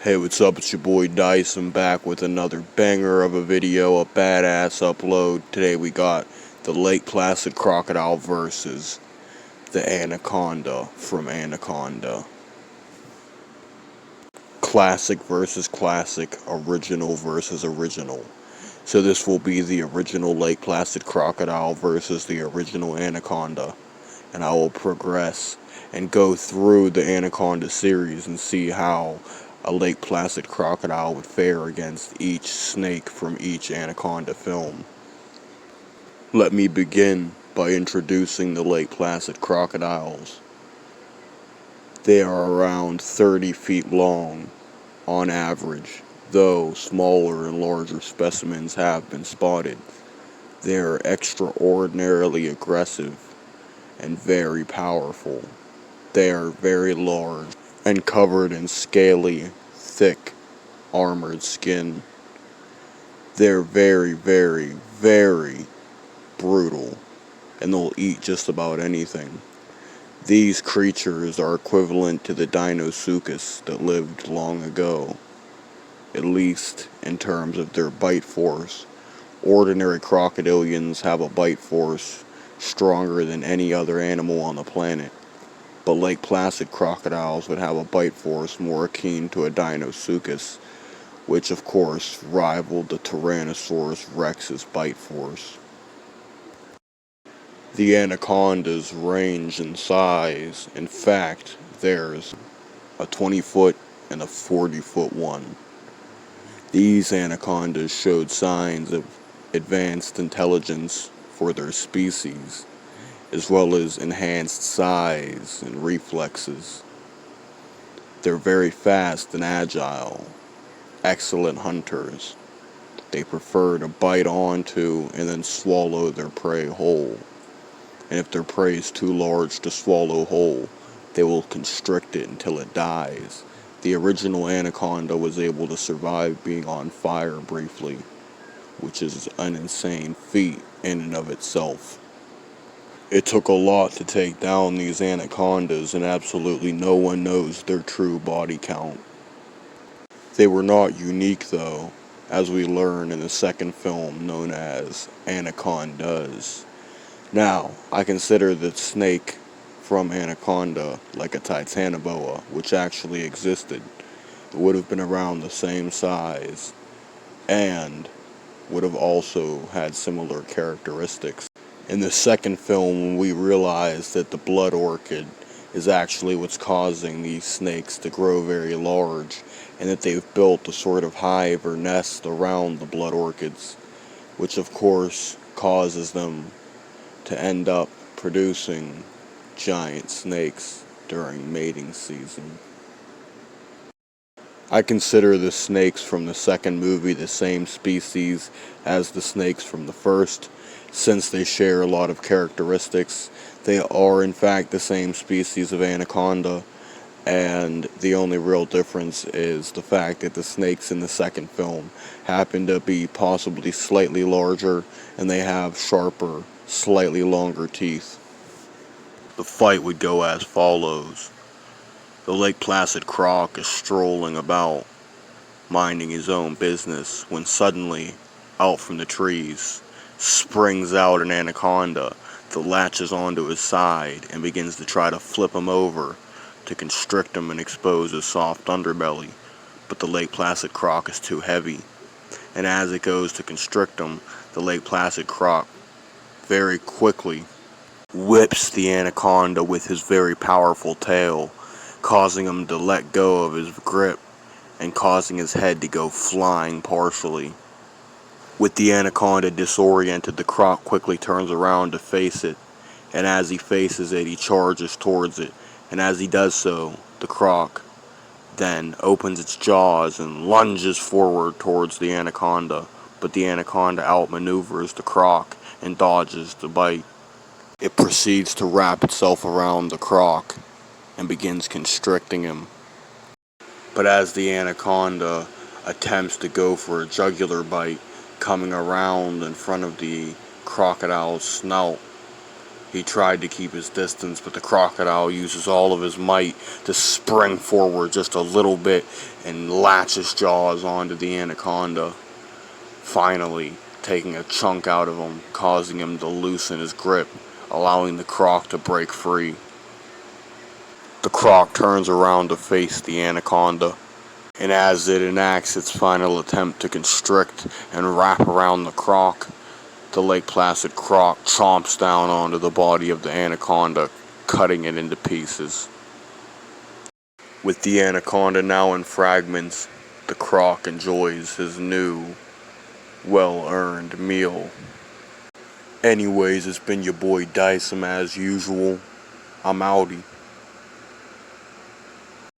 Hey, what's up? It's your boy Dice. I'm back with another banger of a video, a badass upload. Today we got the Lake Placid crocodile versus the Anaconda from Anaconda. Classic versus classic, original versus original. So this will be the original Lake Placid crocodile versus the original Anaconda. And I will progress and go through the Anaconda series and see how a Lake Placid crocodile would fare against each snake from each Anaconda film. Let me begin by introducing the Lake Placid crocodiles. They are around 30 feet long on average, though smaller and larger specimens have been spotted. They are extraordinarily aggressive and very powerful. They are very large and covered in scaly, thick, armored skin. They're very, very, very brutal, and they'll eat just about anything. These creatures are equivalent to the Deinosuchus that lived long ago, at least in terms of their bite force. Ordinary crocodilians have a bite force stronger than any other animal on the planet. But Lake Placid crocodiles would have a bite force more akin to a Deinosuchus, which of course rivaled the Tyrannosaurus Rex's bite force. The anacondas range in size. In fact, there's a 20-foot and a 40-foot one. These anacondas showed signs of advanced intelligence for their species, as well as enhanced size and reflexes. They're very fast and agile, excellent hunters. They prefer to bite onto and then swallow their prey whole. And if their prey is too large to swallow whole, they will constrict it until it dies. The original anaconda was able to survive being on fire briefly, which is an insane feat in and of itself. It took a lot to take down these anacondas, and absolutely no one knows their true body count. They were not unique though, as we learn in the second film known as Anacondas. Now, I consider the snake from Anaconda like a titanoboa, which actually existed. It would have been around the same size, and would have also had similar characteristics. In the second film, we realize that the blood orchid is actually what's causing these snakes to grow very large, and that they've built a sort of hive or nest around the blood orchids, which of course causes them to end up producing giant snakes during mating season. I consider the snakes from the second movie the same species as the snakes from the first, since they share a lot of characteristics. They are in fact the same species of anaconda, and the only real difference is the fact that the snakes in the second film happen to be possibly slightly larger, and they have sharper, slightly longer teeth. The fight would go as follows. The Lake Placid Croc is strolling about, minding his own business, when suddenly, out from the trees, springs out an anaconda that latches onto his side and begins to try to flip him over to constrict him and expose his soft underbelly. But the Lake Placid Croc is too heavy, and as it goes to constrict him, the Lake Placid Croc very quickly whips the anaconda with his very powerful tail, causing him to let go of his grip and causing his head to go flying partially. With the anaconda disoriented, the Croc quickly turns around to face it, and as he faces it, he charges towards it, and as he does so, the Croc then opens its jaws and lunges forward towards the anaconda, but the anaconda outmaneuvers the Croc and dodges the bite. It proceeds to wrap itself around the Croc and begins constricting him. But as the anaconda attempts to go for a jugular bite, coming around in front of the crocodile's snout, He tried to keep his distance, but the crocodile uses all of his might to spring forward just a little bit and latch his jaws onto the anaconda, finally taking a chunk out of him, causing him to loosen his grip, allowing the croc to break free. The croc turns around to face the anaconda, and as it enacts its final attempt to constrict and wrap around the croc, the Lake Placid croc chomps down onto the body of the anaconda, cutting it into pieces. With the anaconda now in fragments, the croc enjoys his new, well-earned meal. Anyways, it's been your boy Dicem as usual. I'm outie.